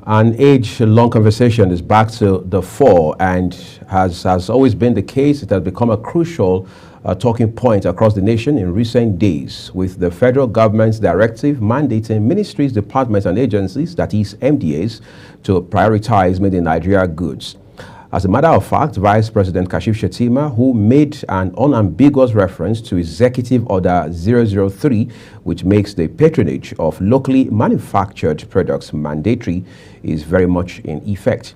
An age-long conversation is back to the fore, and has always been the case, it has become a crucial talking point across the nation in recent days, with the federal government's directive mandating ministries, departments, and agencies, that is MDAs, to prioritize made in Nigeria goods. As a matter of fact, Vice President Kashif Shettima, who made an unambiguous reference to Executive Order 003, which makes the patronage of locally manufactured products mandatory, is very much in effect.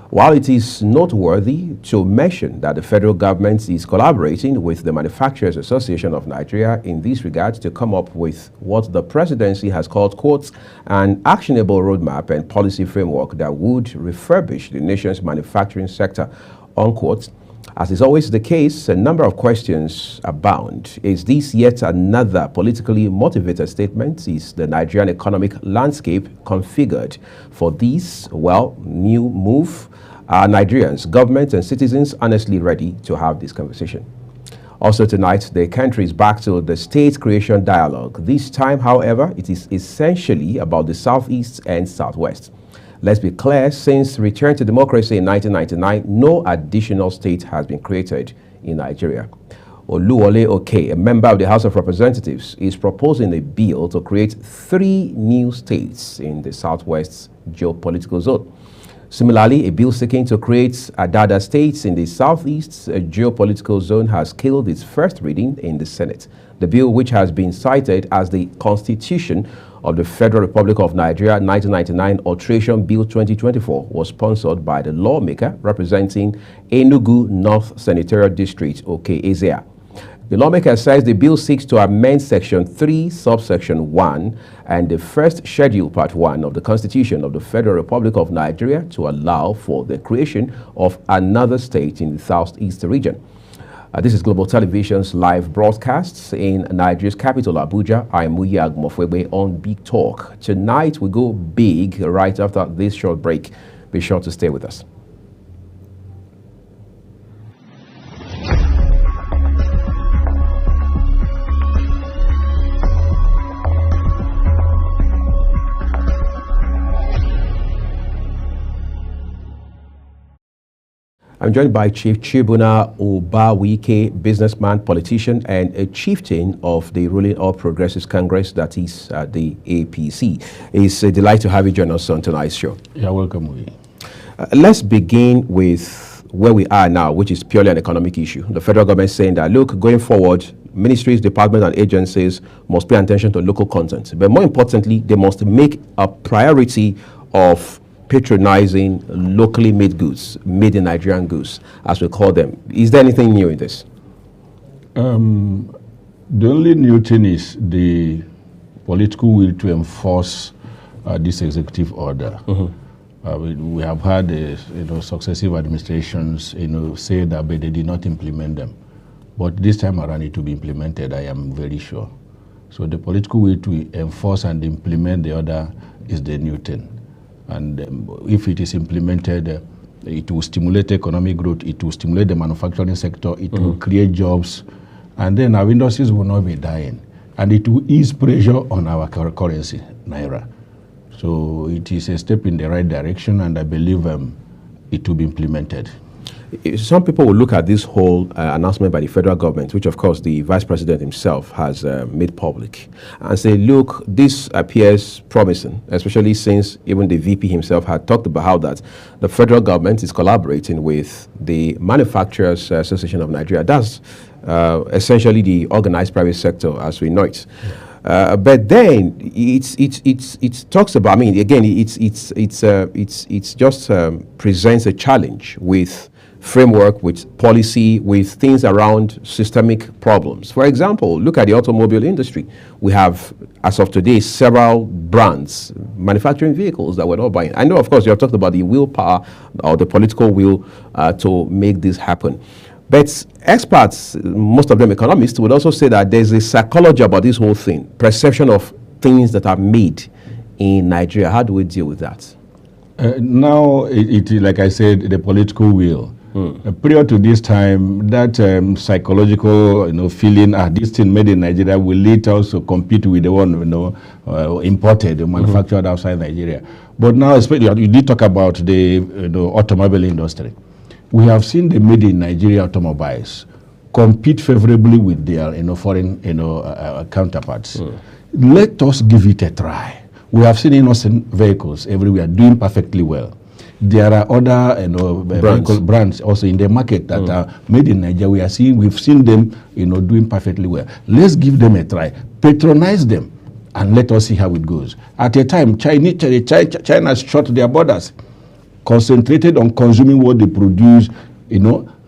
While it is noteworthy to mention that the federal government is collaborating with the Manufacturers Association of Nigeria in this regard to come up with what the presidency has called, quotes, an actionable roadmap and policy framework that would refurbish the nation's manufacturing sector, unquote, as is always the case, a number of questions abound. Is this yet another politically motivated statement? Is the Nigerian economic landscape configured for this, well, new move? Are Nigerians, government and citizens honestly ready to have this conversation? Also tonight, the country is back to the state creation dialogue. This time, however, it is essentially about the Southeast and Southwest. Let's be clear, since return to democracy in 1999, no additional state has been created in Nigeria. Oluwole Oke, a member of the House of Representatives, is proposing a bill to create 3 new states in the Southwest geopolitical zone. Similarly, a bill seeking to create Adada states in the Southeast geopolitical zone has killed its first reading in the Senate. The bill, which has been cited as the Constitution of the Federal Republic of Nigeria 1999 Alteration Bill 2024, was sponsored by the lawmaker representing Enugu North Senatorial District, Oke Ezea. The lawmaker says the bill seeks to amend Section 3, Subsection 1, and the first Schedule, Part 1 of the Constitution of the Federal Republic of Nigeria to allow for the creation of another state in the Southeast region. This is Global Television's live broadcasts in Nigeria's capital, Abuja. I'm Muyag Mofwebe on Big Talk. Tonight, we go big right after this short break. Be sure to stay with us. I'm joined by Chief Chibuna Obawike, businessman, politician, and a chieftain of the ruling All Progressives Congress, that is the APC. It's a delight to have you join us on tonight's show. You're welcome. Let's begin with where we are now, which is purely an economic issue. The federal government is saying that, look, going forward, ministries, departments, and agencies must pay attention to local content. But more importantly, they must make a priority of patronizing locally made goods, made in Nigerian goods, as we call them. Is there anything new in this? The only new thing is the political will to enforce this executive order. Mm-hmm. We have had successive administrations say that, but they did not implement them. But this time around it will be implemented, I am very sure. So the political will to enforce and implement the order is the new thing. And if it is implemented, it will stimulate economic growth, it will stimulate the manufacturing sector, it will create jobs, and then our industries will not be dying. And it will ease pressure on our currency, Naira. So it is a step in the right direction, and I believe it will be implemented. Some people will look at this whole announcement by the federal government, which of course the vice president himself has made public, and say, look, this appears promising, especially since even the VP himself had talked about how that the federal government is collaborating with the Manufacturers Association of Nigeria. That's essentially the organized private sector as we know it. But then it talks about, I mean, again, it's just presents a challenge with framework, with policy, with things around systemic problems. For example, look at the automobile industry. We have, as of today, several brands manufacturing vehicles that we're not buying. I know, of course, you have talked about the willpower or the political will to make this happen. But experts, most of them economists, would also say that there's a psychology about this whole thing, perception of things that are made in Nigeria. How do we deal with that? Now, like I said, the political will. Prior to this time, that psychological, feeling, this thing made in Nigeria will lead us to compete with the one, imported, manufactured outside Nigeria. But now, especially, you did talk about the automobile industry. We have seen the made in Nigeria automobiles compete favorably with their, foreign, counterparts. Let us give it a try. We have seen innocent vehicles everywhere doing perfectly well. There are other brands also in the market that are made in Nigeria. We've seen them doing perfectly well. Let's give them a try. Patronize them and let us see how it goes. At a time, China shut their borders, concentrated on consuming what they produce,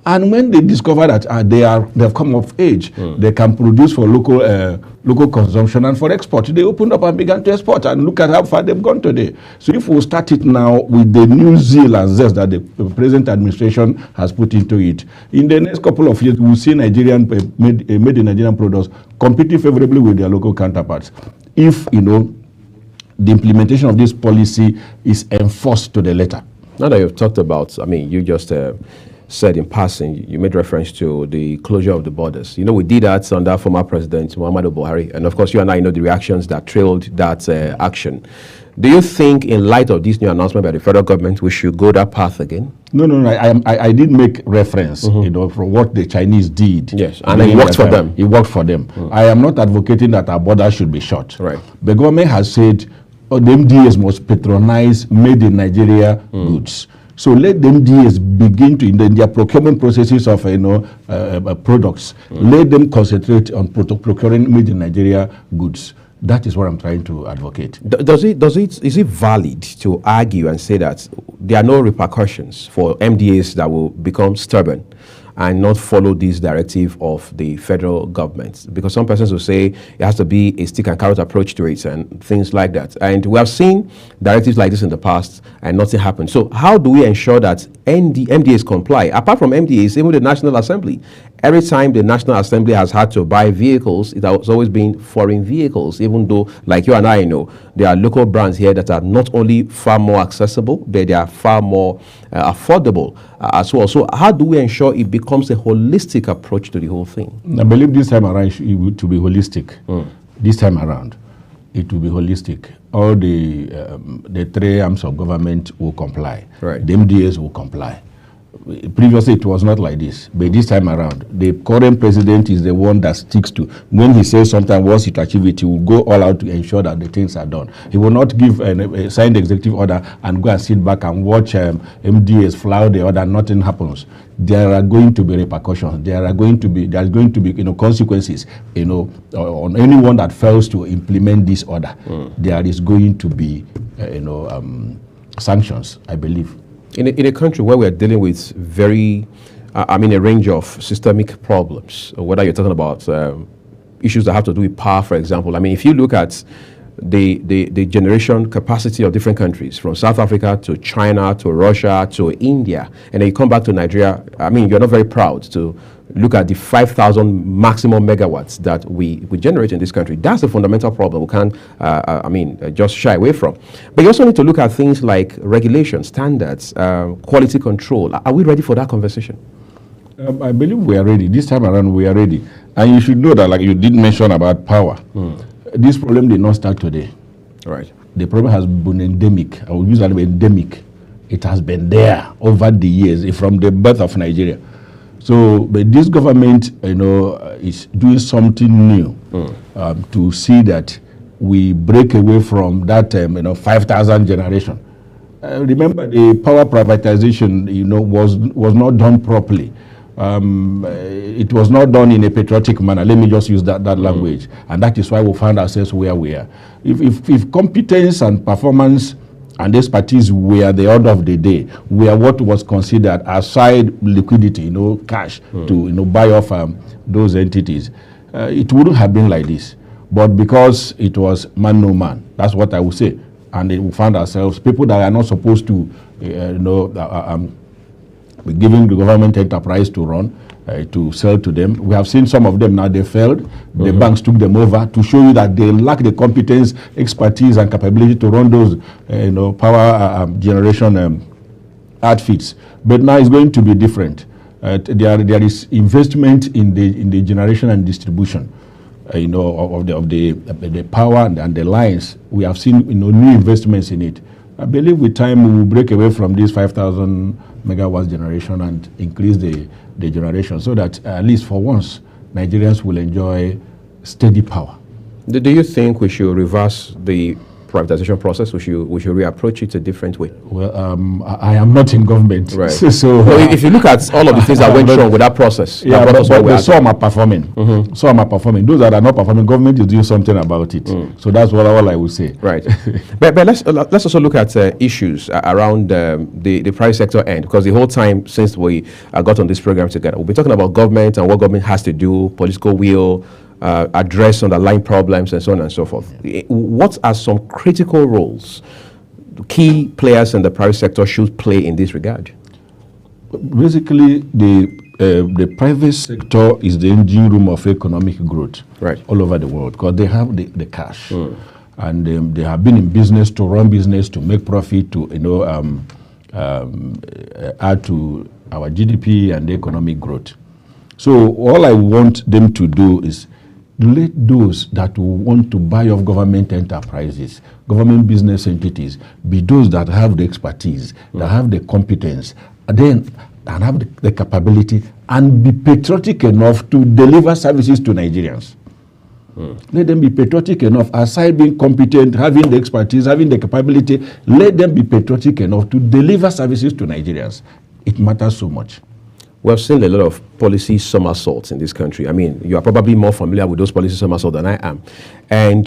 and when they discover that they have come of age, they can produce for local consumption and for export. They opened up and began to export, and look at how far they've gone today. So if we start it now with the new zeal and zest that the present administration has put into it, in the next couple of years, we'll see Nigerian made in Nigerian products competing favorably with their local counterparts. If the implementation of this policy is enforced to the letter. Now that you've talked about, you just said in passing, you made reference to the closure of the borders. We did that under former President Muhammadu Buhari, and of course you and I know the reactions that trailed that action. Do you think, in light of this new announcement by the federal government, we should go that path again? No. I did make reference, for what the Chinese did. Yes, and it worked for them. It worked for them. I am not advocating that our borders should be shut. Right. The government has said the MDAs must patronize made in Nigeria goods. So let the MDAs begin to, in their procurement processes of products, let them concentrate on procuring made in Nigeria goods. That is what I'm trying to advocate. Is it valid to argue and say that there are no repercussions for MDAs that will become stubborn and not follow this directive of the federal government? Because some persons will say it has to be a stick and carrot approach to it and things like that. And we have seen directives like this in the past and nothing happened. So how do we ensure that MDAs comply? Apart from MDAs, even the National Assembly, every time the National Assembly has had to buy vehicles, it has always been foreign vehicles, even though, like you and I know, there are local brands here that are not only far more accessible, but they are far more affordable as well. So how do we ensure it becomes a holistic approach to the whole thing? I believe this time around it will be holistic. This time around, it will be holistic. All the three arms of government will comply. Right. The MDAs will comply. Previously, it was not like this, but this time around, the current president is the one that sticks to. When he says something, once he to achieve it, he will go all out to ensure that the things are done. He will not give a signed executive order and go and sit back and watch MDAs flout the order. Nothing happens. There are going to be repercussions. There's going to be consequences. On anyone that fails to implement this order, there is going to be sanctions, I believe. In a country where we're dealing with a range of systemic problems, whether you're talking about issues that have to do with power, for example. If you look at the generation capacity of different countries, from South Africa to China to Russia to India, and then you come back to Nigeria, you're not very proud to look at the 5,000 maximum megawatts that we generate in this country. That's the fundamental problem we can't, just shy away from. But you also need to look at things like regulation, standards, quality control. Are we ready for that conversation? I believe we are ready. This time around, we are ready. And you should know that, like you did mention about power, this problem did not start today. Right. The problem has been endemic. I will use that word endemic. It has been there over the years, from the birth of Nigeria. So, but this government, is doing something new to see that we break away from that, 5,000 generation. Remember, the power privatization, was not done properly. It was not done in a patriotic manner. Let me just use that language, and that is why we found ourselves where we are. If competence and performance and expertise were the order of the day, were what was considered aside liquidity, cash to buy off those entities, it wouldn't have been like this. But because it was man no man, that's what I would say, and we found ourselves people that are not supposed to, be giving the government enterprise to run, to sell to them. We have seen some of them now, they failed. The banks took them over to show you that they lack the competence, expertise, and capability to run those power generation outfits. But now it's going to be different. There is investment in the generation and distribution, of the power and the lines. We have seen new investments in it. I believe with time we will break away from this 5,000 megawatts generation and increase the generation, so that at least for once Nigerians will enjoy steady power. Do you think we should reverse the privatization process? We should reapproach it a different way? Well, I am not in government, right? So if you look at all of the things that went wrong with that process, yeah, but some are performing. Mm-hmm. Some are performing. Those that are not performing, government is doing something about it. So that's all I would say. Right. but let's also look at issues around the private sector end, because the whole time since we got on this program together, we'll be talking about government and what government has to do, political will, address underlying problems, and so on and so forth. What are some critical roles key players in the private sector should play in this regard? Basically, the private sector is the engine room of economic growth, right, all over the world, because they have the cash, and they have been in business to run business, to make profit, to add to our GDP and the economic growth. So all I want them to do is let those that want to buy off government enterprises, government business entities, be those that have the expertise, that have the competence, and have the capability, and be patriotic enough to deliver services to Nigerians. Let them be patriotic enough, aside being competent, having the expertise, having the capability, let them be patriotic enough to deliver services to Nigerians. It matters so much. We've seen a lot of policy somersaults in this country. I mean, you are probably more familiar with those policy somersaults than I am. And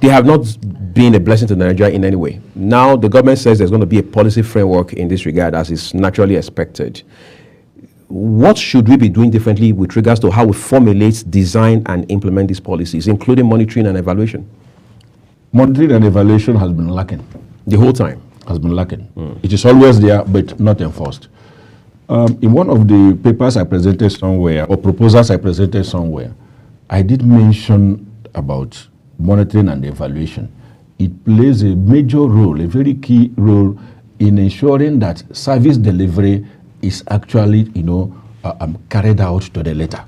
they have not been a blessing to Nigeria in any way. Now, the government says there's going to be a policy framework in this regard, as is naturally expected. What should we be doing differently with regards to how we formulate, design, and implement these policies, including monitoring and evaluation? Monitoring and evaluation has been lacking. The whole time? Has been lacking. It is always there, but not enforced. In one of the papers I presented somewhere, or proposals I presented somewhere, I did mention about monitoring and evaluation. It plays a major role, a very key role, in ensuring that service delivery is actually, carried out to the letter.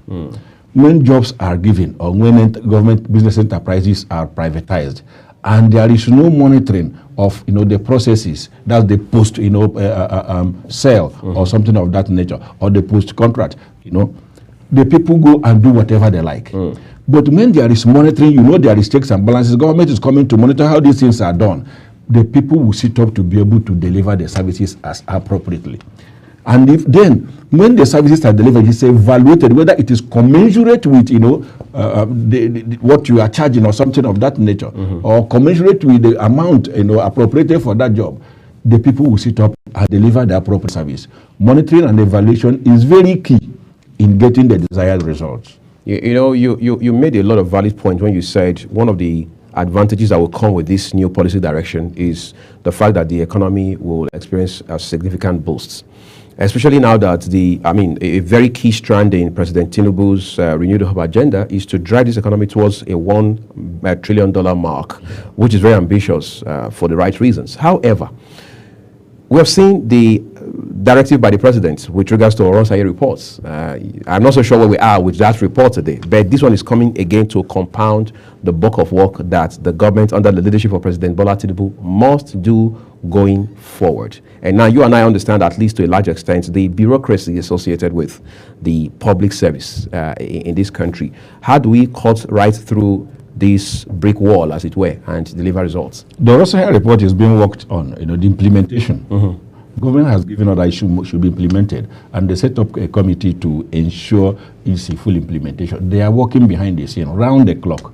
When jobs are given, or when government business enterprises are privatized, and there is no monitoring of the processes, that's the post sale or something of that nature, or the post contract, the people go and do whatever they like. But when there is monitoring, there is checks and balances, government is coming to monitor how these things are done, the people will sit up to be able to deliver the services as appropriately. And if then, when the services are delivered, it's evaluated whether it is commensurate with, what you are charging or something of that nature, or commensurate with the amount, appropriated for that job. The people will sit up and deliver the appropriate service. Monitoring and evaluation is very key in getting the desired results. You made a lot of valid points when you said one of the advantages that will come with this new policy direction is the fact that the economy will experience a significant boost. Especially now that a very key strand in President Tinubu's renewed hope agenda is to drive this economy towards a $1 trillion mark, which is very ambitious for the right reasons. However, we have seen the directive by the president with regards to Oronsaye reports. I'm not so sure where we are with that report today, but this one is coming again to compound the bulk of work that the government under the leadership of President Bola Tinubu must do going forward. And now you and I understand, at least to a large extent, the bureaucracy associated with the public service in this country. How do we cut right through this brick wall, as it were, and deliver results? The Oronsaye report is being worked on, the implementation. Government has given out that it should be implemented, and they set up a committee to ensure it's a full implementation. They are working behind the scene, round the clock.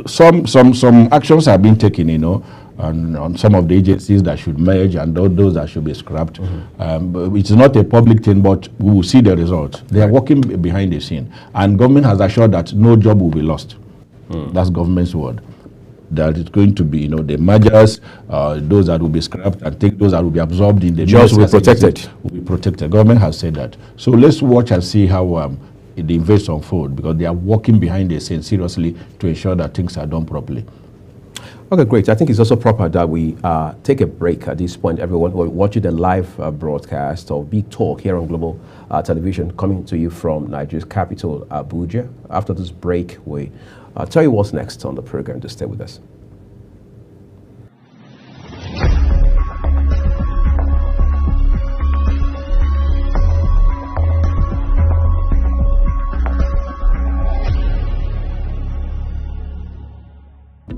Some actions have been taken, on some of the agencies that should merge and those that should be scrapped. It's not a public thing, but we will see the results. They are working behind the scene, and government has assured that no job will be lost. That's government's word. That it's going to be, the mergers, those that will be scrapped, and take those that will be absorbed in the jobs will be protected. Will be protected. Government has said that. So let's watch and see how the events unfold, because they are working behind the scenes seriously to ensure that things are done properly. Okay, great. I think it's also proper that we take a break at this point. Everyone who are watching the live broadcast of Big Talk here on Global Television, coming to you from Nigeria's capital, Abuja. After this break, we tell you what's next on the program. Just stay with us.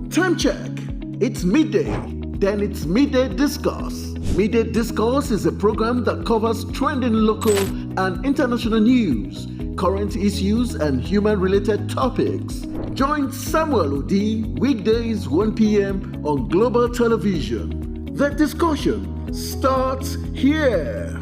Time check. It's midday. Then it's Midday Discourse. Midday Discourse is a program that covers trending local and international news, current issues, and human-related topics. Join Samuel Odi weekdays 1 p.m. on Global Television. The discussion starts here.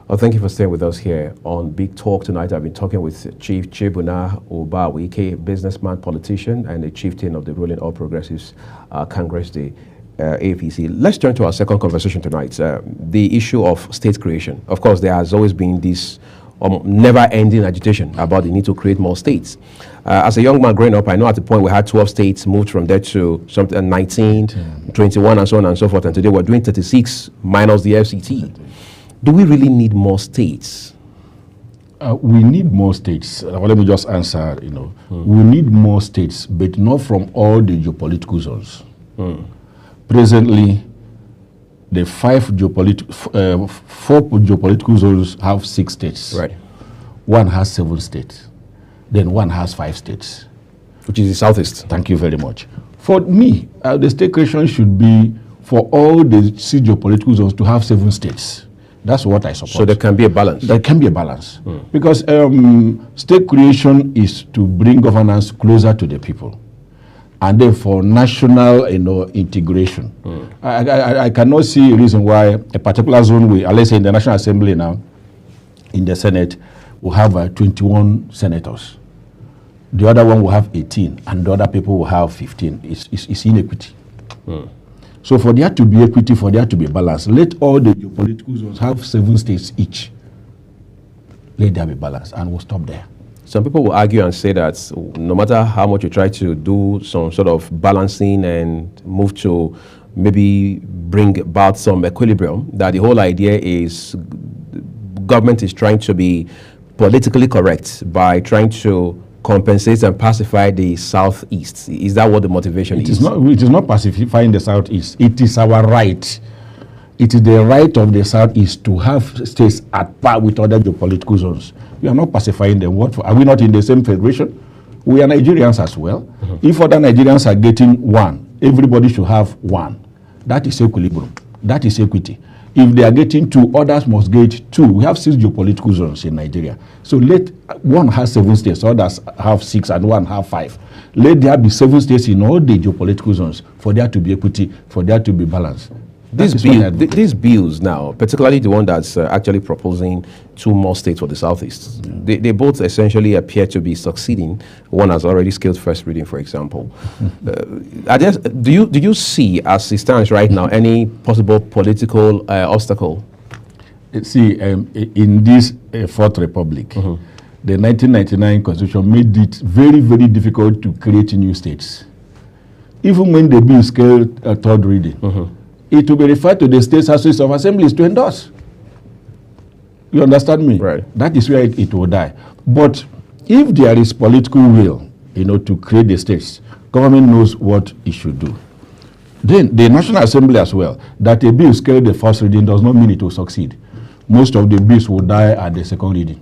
Well, thank you for staying with us here on Big Talk tonight. I've been talking with Chief Chibuna Obawike, businessman, politician, and the chieftain of the ruling All Progressives Congress, the APC. Let's turn to our second conversation tonight, the issue of state creation. Of course, there has always been this never-ending agitation about the need to create more states. As a young man growing up, I know at the point we had 12 states, moved from there to something 19, 21, and so on and so forth, and today we're doing 36 minus the FCT. Do we really need more states? We need more states. Let me just answer, We need more states, but not from all the geopolitical zones. Presently, the four geopolitical zones have 6 states. Right. One has 7 states. Then one has 5 states. Which is the Southeast. Thank you very much. For me, the state creation should be for all the 6 geopolitical zones to have 7 states. That's what I support. So there can be a balance. There can be a balance. Because state creation is to bring governance closer to the people. And then for national integration. I cannot see a reason why a particular zone, let's say in the National Assembly now, in the Senate, will have 21 senators. The other one will have 18, and the other people will have 15. It's inequity. So for there to be equity, for there to be balance, let all the geopolitical zones have 7 states each. Let there be balance, and we'll stop there. Some people will argue and say that no matter how much you try to do some sort of balancing and move to maybe bring about some equilibrium, that the whole idea is government is trying to be politically correct by trying to compensate and pacify the Southeast. Is that what the motivation is? It is not pacifying the Southeast. It is our right. It is the right of the Southeast to have states at par with other geopolitical zones. We are not pacifying them. Are we not in the same federation? We are Nigerians as well. If other Nigerians are getting 1, everybody should have 1. That is equilibrium. That is equity. If they are getting 2, others must get 2. We have 6 geopolitical zones in Nigeria. So let one has 7 states, others have 6, and one have 5. Let there be 7 states in all the geopolitical zones for there to be equity, for there to be balance. These bills now, particularly the one that's actually proposing 2 more states for the Southeast, they both essentially appear to be succeeding. One has already scaled first reading, for example. Do you see, as it stands right now, any possible political obstacle? See, in this Fourth Republic, the 1999 Constitution made it very, very difficult to create new states. Even when the bill scaled third reading, it will be referred to the State Houses of Assemblies to endorse. You understand me? Right. That is where it will die. But if there is political will, to create the states, government knows what it should do. Then the National Assembly as well, that a bill scaled the first reading does not mean it will succeed. Most of the bills will die at the second reading.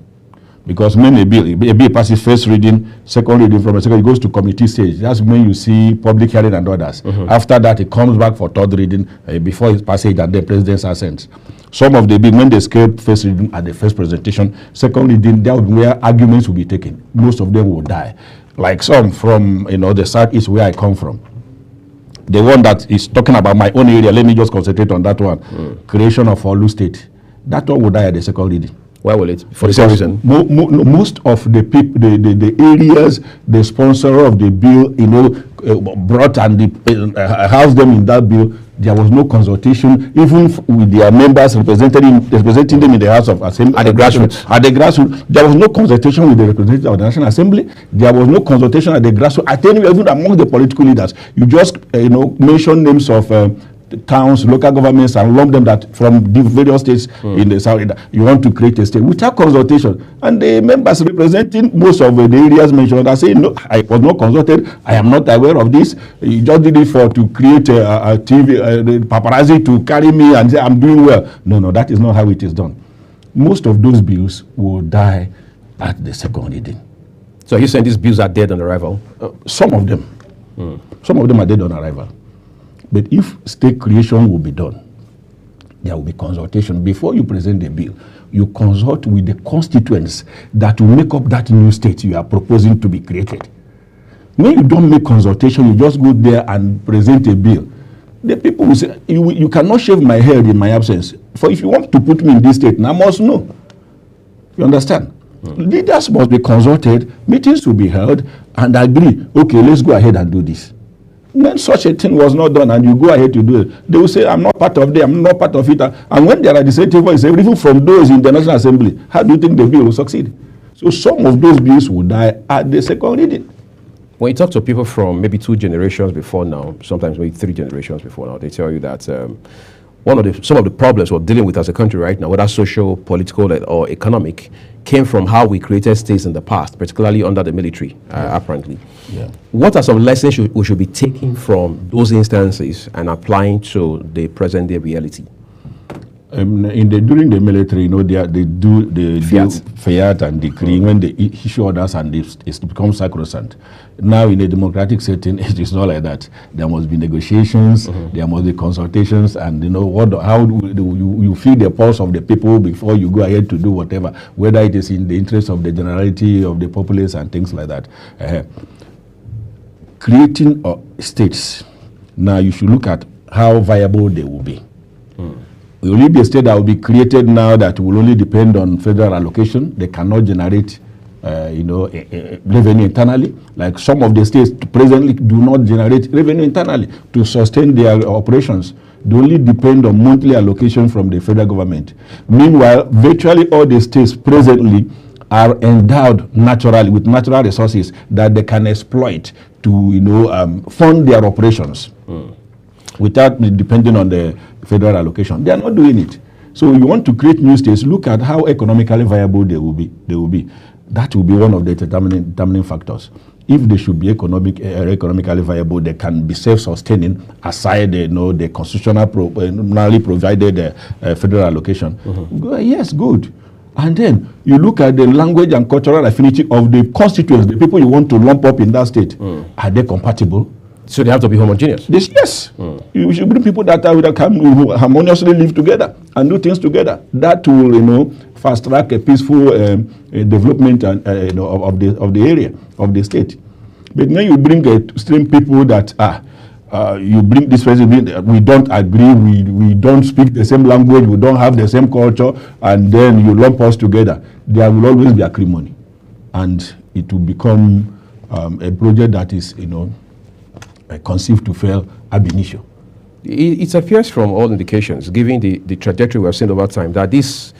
Because when a bill passes first reading, second reading, from a second, it goes to committee stage. That's when you see public hearing and others. After that, it comes back for third reading before its passage and the president's assent. Some of the bills, when they scale first reading at the first presentation, second reading, there will be where arguments will be taken. Most of them will die. Like some from the Southeast where I come from. The one that is talking about my own area, let me just concentrate on that one. Creation of Olu State. That one will die at the second reading. Why will it? For the same reason. Most of the people, the areas, the sponsor of the bill, brought and housed them in that bill. There was no consultation, even with their members representing them in the House of Assembly. At the grassroots. At the grassroots, there was no consultation with the representatives of the National Assembly. There was no consultation at the grassroots, even among the political leaders. You just, mention names of towns, local governments, and lump them that from the various states in the south, you want to create a state without consultation. And the members representing most of the areas mentioned are saying, no, I was not consulted, I am not aware of this. You just did it to create a TV, paparazzi to carry me and say I'm doing well. No, that is not how it is done. Most of those bills will die at the second reading. So you're saying these bills are dead on arrival? Some of them. Some of them are dead on arrival. But if state creation will be done, there will be consultation. Before you present the bill, you consult with the constituents that will make up that new state you are proposing to be created. When you don't make consultation, you just go there and present a bill. The people will say, you cannot shave my head in my absence. For if you want to put me in this state, I must know. You understand? Leaders must be consulted, meetings will be held, and agree, okay, let's go ahead and do this. When such a thing was not done and you go ahead to do it, they will say, I'm not part of it, I'm not part of it. And when there are dissenting voices, even from those in the National Assembly, how do you think the bill will succeed? So some of those bills will die at the second reading. When you talk to people from maybe 2 generations before now, sometimes maybe 3 generations before now, they tell you that some of the problems we're dealing with as a country right now, whether social, political, or economic, came from how we created states in the past, particularly under the military, apparently. Yeah. What are some lessons we should be taking from those instances and applying to the present day reality? During the military, they do fiat and decree when they issue orders and it becomes sacrosanct. Now in a democratic setting, it is not like that. There must be negotiations, there must be consultations, and how do you feel the pulse of the people before you go ahead to do whatever, whether it is in the interest of the generality of the populace and things like that. Creating states, now you should look at how viable they will be. It will only be a state that will be created now that will only depend on federal allocation. They cannot generate, revenue internally. Like some of the states presently do not generate revenue internally to sustain their operations. They only depend on monthly allocation from the federal government. Meanwhile, virtually all the states presently are endowed naturally with natural resources that they can exploit to, fund their operations. Without depending on the federal allocation. They are not doing it. So you want to create new states, look at how economically viable they will be. That will be one of the determining factors. If they should be economically viable, they can be self-sustaining aside the constitutionally provided federal allocation. Yes, good. And then you look at the language and cultural affinity of the constituents, the people you want to lump up in that state. Are they compatible? So they have to be homogeneous? Yes. You should bring people that can harmoniously live together and do things together. That will, fast track a peaceful development and, of the area, of the state. But when you bring extreme people that you bring this person, we don't agree, we don't speak the same language, we don't have the same culture, and then you lump us together, there will always be acrimony. And it will become a project that is, conceived to fail ab initio. It appears from all indications, given the trajectory we have seen over time, that this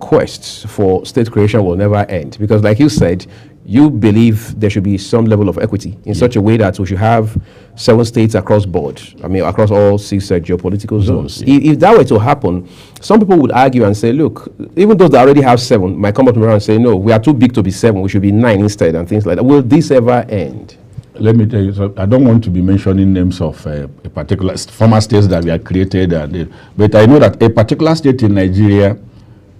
quest for state creation will never end. Because like you said, you believe there should be some level of equity in such a way that we should have 7 states across board, across all 6 geopolitical zones. If that were to happen, some people would argue and say, look, even those that already have 7 might come up tomorrow and say, no, we are too big to be 7, we should be 9 instead, and things like that. Will this ever end? Let me tell you, so I don't want to be mentioning names of a particular former states that we have created, but I know that a particular state in Nigeria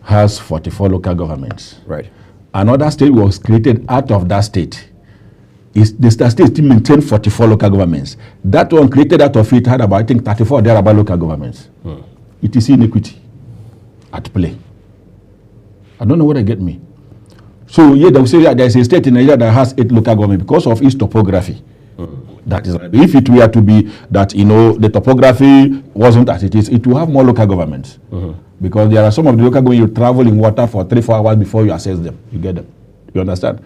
has 44 local governments. Right. Another state was created out of that state. The state still maintained 44 local governments. That one created out of it had about, 34 thereabout local governments. It is inequity at play. I don't know whether you get me. So they will say that there is a state in Nigeria that has 8 local governments because of its topography. That is, if it were to be that the topography wasn't as it is, it will have more local governments. because there are some of the local government you travel in water for 3-4 hours before you assess them. You get them. You understand?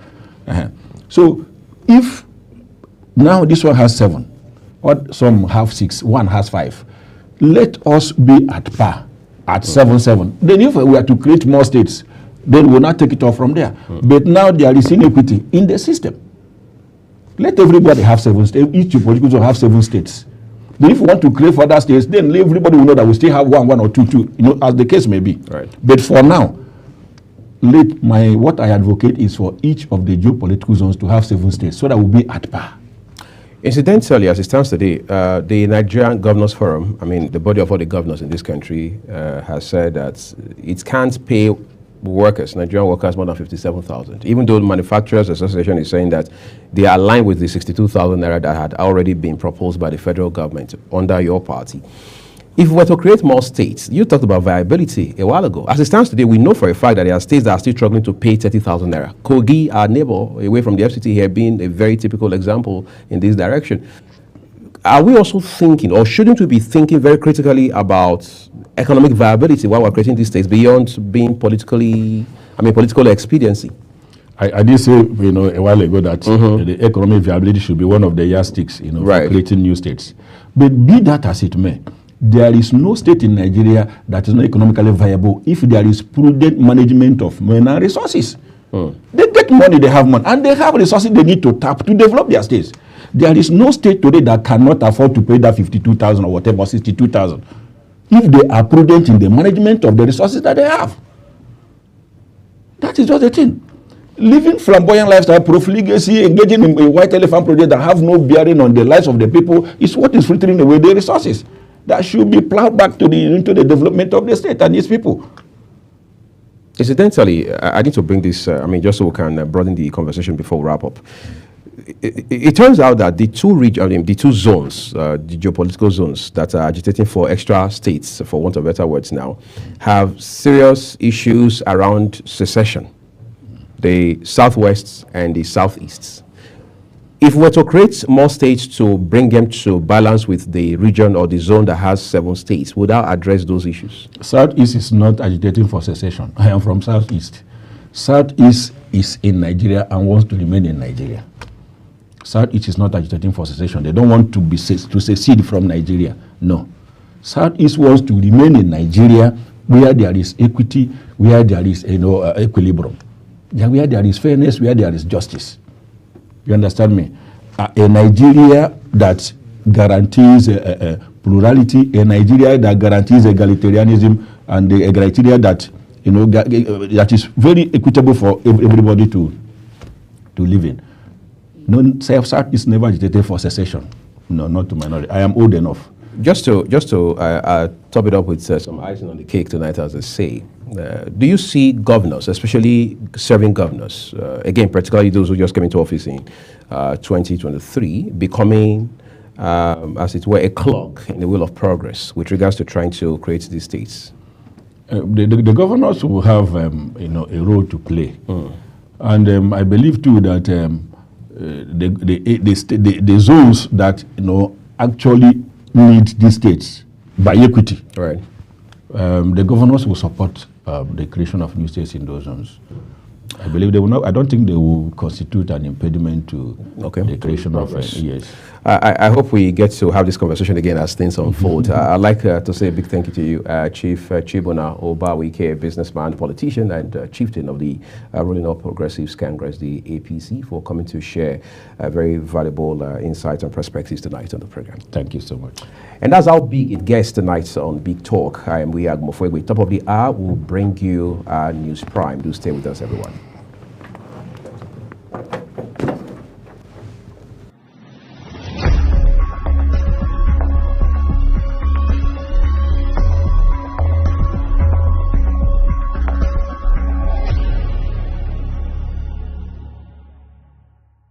So if now this one has 7, or some have 6, one has 5, let us be at par at 7-7. Then if we are to create more states, then we'll not take it off from there. But now there is inequity in the system. Let everybody have 7 states. Each political zone have 7 states. Then if we want to create further states, then everybody will know that we still have 1 or 2, as the case may be. Right. But for now, what I advocate is for each of the geopolitical zones to have 7 states, so that we'll be at par. Incidentally, as it stands today, the Nigerian Governors Forum, I mean, the body of all the governors in this country, has said that it can't pay workers, Nigerian workers, more than 57,000. Even though the Manufacturers Association is saying that they are aligned with the 62,000 naira that had already been proposed by the federal government under your party. If we were to create more states, you talked about viability a while ago. As it stands today, we know for a fact that there are states that are still struggling to pay 30,000 naira. Kogi, our neighbor, away from the FCT here, being a very typical example in this direction. Are we also thinking, or shouldn't we be thinking very critically about economic viability while we're creating these states beyond being political expediency? I did say, a while ago that the economic viability should be one of the yardsticks, for creating new states. But be that as it may, there is no state in Nigeria that is not economically viable if there is prudent management of mineral resources. They get money, they have money, and they have resources they need to tap to develop their states. There is no state today that cannot afford to pay that 52,000 or whatever, 62,000, if they are prudent in the management of the resources that they have. That is just the thing. Living flamboyant lifestyle, profligacy, engaging in a white elephant project that have no bearing on the lives of the people is what is frittering away the resources that should be plowed back to into the development of the state and its people. Incidentally, I need to bring this, just so we can broaden the conversation before we wrap up. It turns out that the two zones, the geopolitical zones that are agitating for extra states, for want of better words now, have serious issues around secession. The southwests and the southeasts. If we were to create more states to bring them to balance with the region or the zone that has 7 states, would that address those issues? Southeast is not agitating for secession. I am from Southeast. Southeast is in Nigeria and wants to remain in Nigeria. Southeast is not agitating for secession. They don't want to secede from Nigeria. No. Southeast wants to remain in Nigeria where there is equity, where there is equilibrium, where there is fairness, where there is justice. You understand me? A Nigeria that guarantees plurality, a Nigeria that guarantees egalitarianism, and a Nigeria that that is very equitable for everybody to live in. No, South is never agitated for secession. No, not to my knowledge. I am old enough. Just to top it up with some icing on the cake tonight, as I say, do you see governors, especially serving governors, again, particularly those who just came into office in 2023, becoming, as it were, a clog in the wheel of progress with regards to trying to create these states? The governors will have, a role to play, and I believe too that the zones that actually need these states by equity. Right. The governors will support the creation of new states in those zones. I believe they will not. I don't think they will constitute an impediment to the creation of yes. I hope we get to have this conversation again as things unfold. I'd like to say a big thank you to you, Chief Chibuna Obawike, businessman, politician, and chieftain of the ruling All Progressives Congress, the APC, for coming to share very valuable insights and perspectives tonight on the program. Thank you so much. And that's how big it gets tonight on Big Talk. I am Weag Mofwegwe. Top of the hour, we'll bring you News Prime. Do stay with us, everyone.